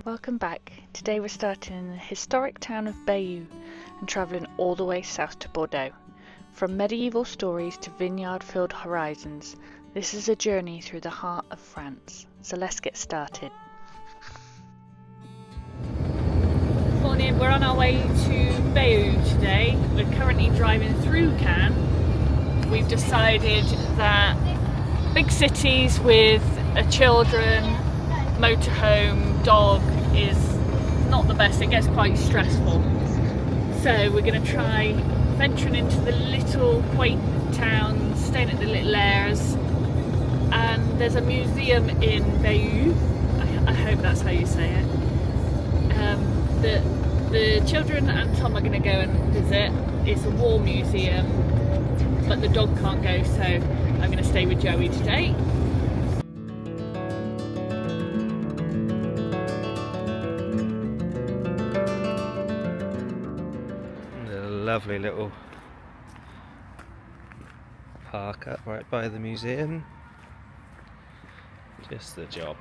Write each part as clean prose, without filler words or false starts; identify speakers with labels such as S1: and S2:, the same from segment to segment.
S1: Welcome back. Today we're starting in the historic town of Bayeux and travelling all the way south to Bordeaux. From medieval stories to vineyard-filled horizons, this is a journey through the heart of France. So let's get started.
S2: Morning, we're on our way to Bayeux today. We're currently driving through Cannes. We've decided that big cities with a children, motorhome, dog is not the best. It gets quite stressful. So we're going to try venturing into the little quaint towns, staying at the little airs. And there's a museum in Bayeux. I hope that's how you say it. The children and Tom are going to go and visit. It's a war museum, but the dog can't go, so I'm going to stay with Joey today.
S3: A lovely little park up right by the museum. Just the job.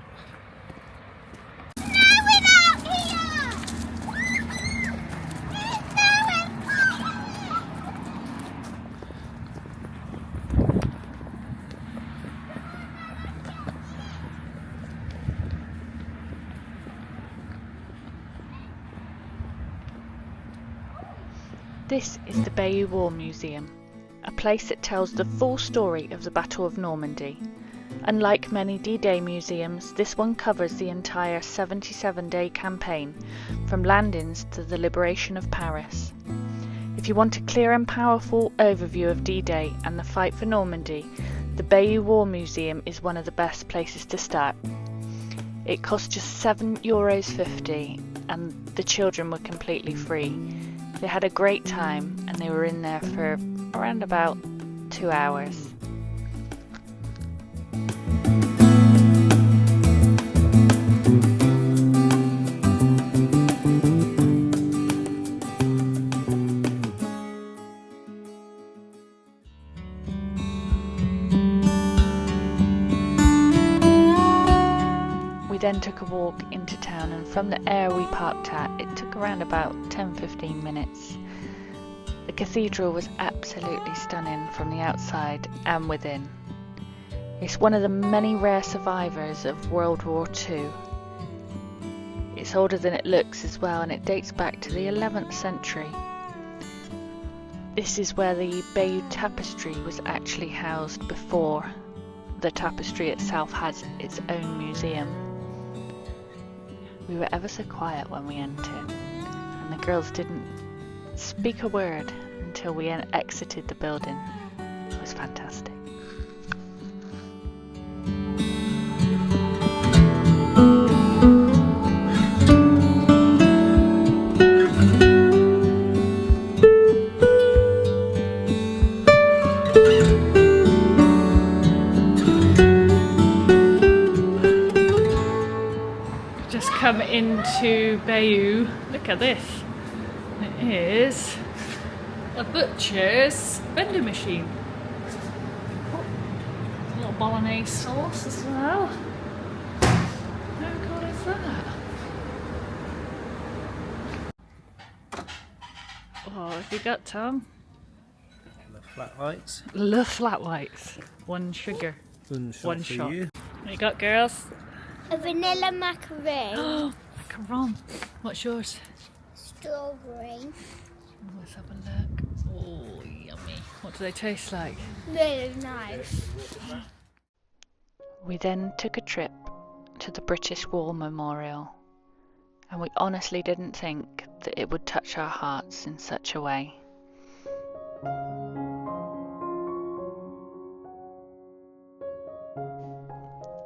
S1: This is the Bayeux War Museum, a place that tells the full story of the Battle of Normandy. Unlike many D-Day museums, this one covers the entire 77-day campaign, from landings to the liberation of Paris. If you want a clear and powerful overview of D-Day and the fight for Normandy, the Bayeux War Museum is one of the best places to start. It cost just €7.50 and the children were completely free. They had a great time and they were in there for around about 2 hours. We then took a walk into town, and from the area we parked at, it took around about 10-15 minutes. The cathedral was absolutely stunning from the outside and within. It's one of the many rare survivors of World War II. It's older than it looks as well, and it dates back to the 11th century. This is where the Bayeux tapestry was actually housed before the tapestry itself has its own museum. We were ever so quiet when we entered, and the girls didn't speak a word until we exited the building. It was fantastic.
S2: Come into Bayeux. Look at this. It is a butcher's vending machine. Oh, a little bolognese sauce as well. How cool is that? Oh, have you got, Tom?
S3: The flat whites.
S2: The flat whites. One sugar. One shot.
S3: You.
S2: What you got, girls?
S4: A vanilla macaron.
S2: Oh, macaron. What's yours?
S4: Strawberry.
S2: Let's have a look. Oh, yummy. What do they taste like?
S4: Really nice.
S1: We then took a trip to the British War Memorial, and we honestly didn't think that it would touch our hearts in such a way.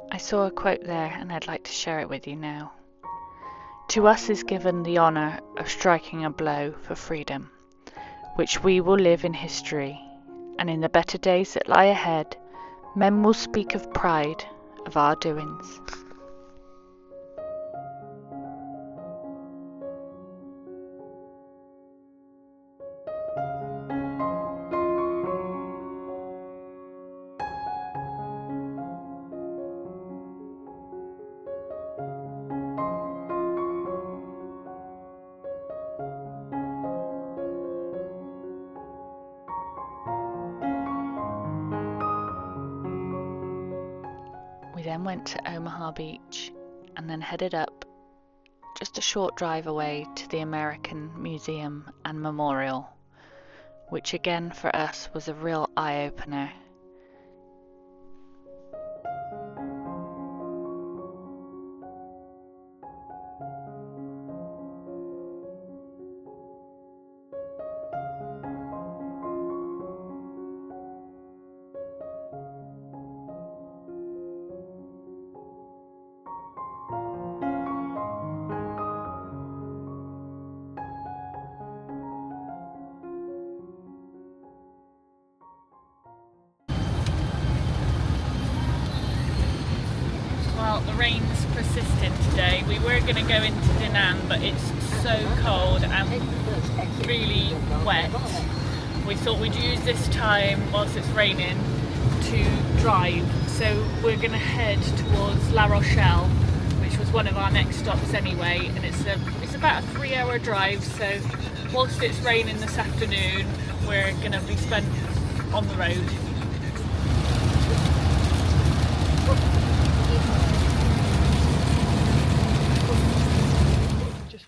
S1: I saw a quote there and I'd like to share it with you now. To us is given the honour of striking a blow for freedom, which we will live in history, and in the better days that lie ahead, men will speak of pride of our doings. went to Omaha Beach and then headed up just a short drive away to the American Museum and Memorial, which again for us was a real eye-opener.
S2: Well, the rain's persisted today. We were going to go into Da Nang, but it's so cold and really wet. We thought we'd use this time whilst it's raining to drive. So we're going to head towards La Rochelle, which was one of our next stops anyway, and it's about a 3-hour drive. So whilst it's raining this afternoon, we're going to be spent on the road.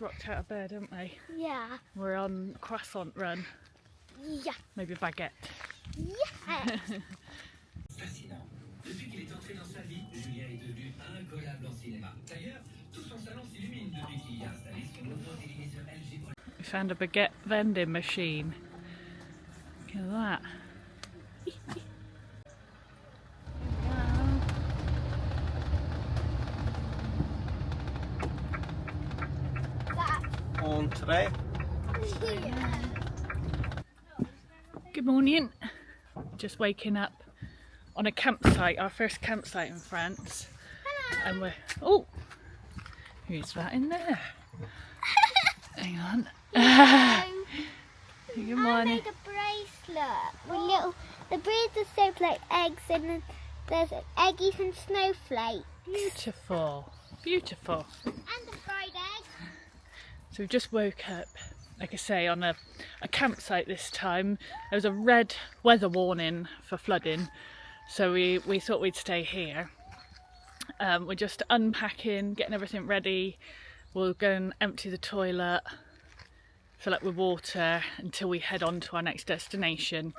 S2: Rocked out of bed, haven't we?
S4: Yeah.
S2: We're on croissant run.
S4: Yeah.
S2: Maybe baguette.
S4: Yeah.
S5: Fascinant. Depuis qu'il est entré dans sa vie, Julien est devenu incollable en cinéma. D'ailleurs, tout son salon s'illumine depuis qu'il y a installé son nouveau téléviseur LG.
S2: We found a baguette vending machine. Look at that.
S3: Entree.
S2: Good morning. Just waking up on a campsite, our first campsite in France. And we're... Oh! Who's that in there? Hang on. Good
S4: I
S2: morning.
S4: made a bracelet with the beads are shaped like eggs, and then there's eggies and snowflakes.
S2: Beautiful. Beautiful.
S4: And a fried egg.
S2: So we just woke up, like I say, on a campsite this time. There was a red weather warning for flooding, so we thought we'd stay here. We're just unpacking, getting everything ready. We'll go and empty the toilet, fill up with water until we head on to our next destination.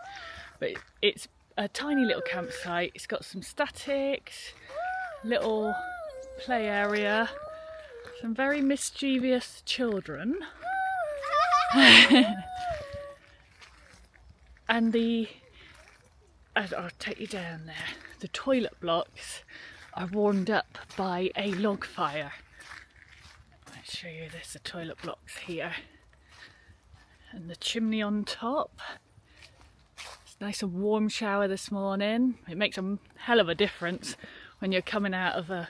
S2: But it's a tiny little campsite. It's got some statics, little play area, some very mischievous children. And I'll take you down there. The toilet blocks are warmed up by a log fire. I'll show you this, the toilet blocks here. And the chimney on top. It's a nice and warm shower this morning. It makes a hell of a difference when you're coming out of a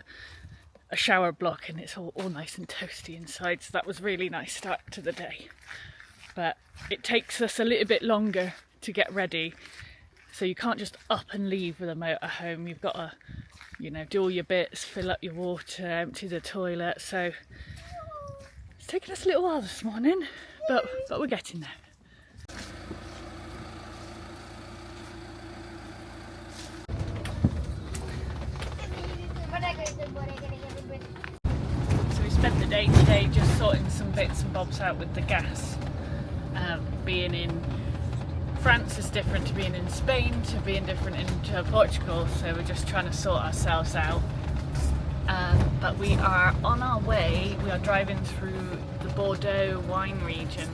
S2: shower block and it's all nice and toasty inside. So that was a really nice start to the day. But it takes us a little bit longer to get ready. So you can't just up and leave with a motorhome. You've got to, do all your bits, fill up your water, empty the toilet. So it's taken us a little while this morning, but we're getting there. So we spent the day today just sorting some bits and bobs out with the gas. Being in France is different to being in Spain, to being different into Portugal, so we're just trying to sort ourselves out. But we are on our way. We are driving through the Bordeaux wine region.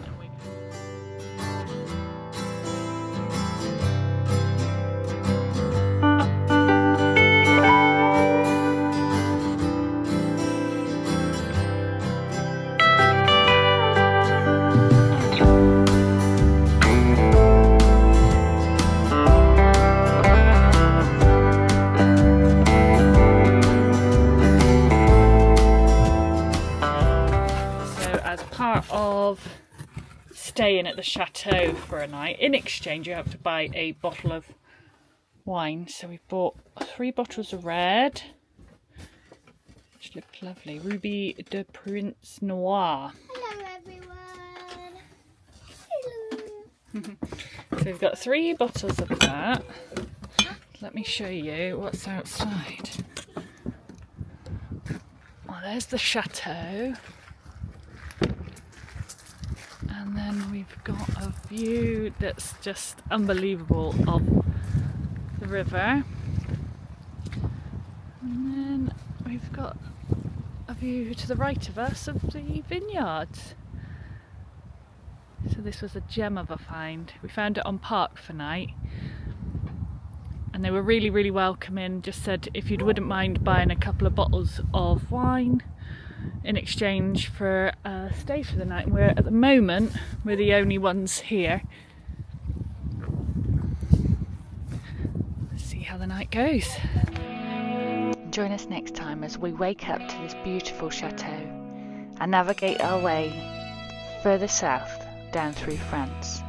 S2: Of staying at the chateau for a night, in exchange you have to buy a bottle of wine. So we bought 3 bottles of red, which look lovely. Ruby de Prince Noir.
S4: Hello everyone. Hello.
S2: So we've got 3 bottles of that. Let me show you what's outside. there's the chateau. And then we've got a view that's just unbelievable of the river. And then we've got a view to the right of us of the vineyards. So this was a gem of a find. We found it on Park for night. And they were really, really welcoming. Just said if you wouldn't mind buying a couple of bottles of wine in exchange for a stay for the night. And we're at the moment, we're the only ones here. Let's see how the night goes.
S1: Join us next time as we wake up to this beautiful chateau and navigate our way further south down through France.